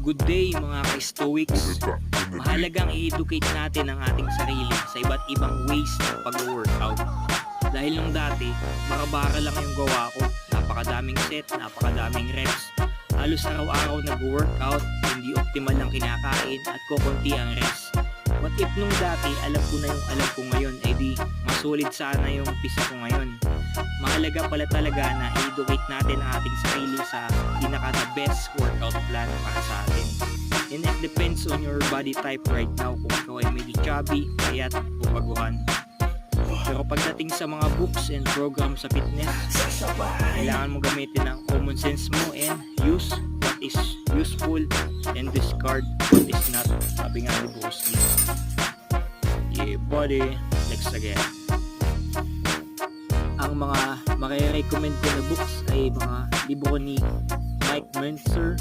Good day mga ka-stoics. Mahalagang i-educate natin ang ating sarili sa iba't ibang ways ng pag-workout. Dahil nung dati, bara-bara lang yung gawa ko. Napakadaming set, napakadaming reps. Halos araw-araw nag-workout, hindi optimal ang kinakain at kukunti ang rest. What if nung dati, alam ko na yung alam ko ngayon, di masulit sana yung pisa ko ngayon. Mahalaga pala talaga na i-educate natin ang ating sarili sa pinaka-the best workout plan para sa atin. And it depends on your body type right now kung ikaw ay medyo chubby, payat, o baguhan. Pero pagdating sa mga books and programs sa fitness, kailangan mo gamitin ang common sense mo and use what is useful and discard what is not. Sabi nga ni Bruce Lee. Yeah, buddy. Next again. Ang mga mare-recommend ko na books ay mga libro ni Mike Mentzer,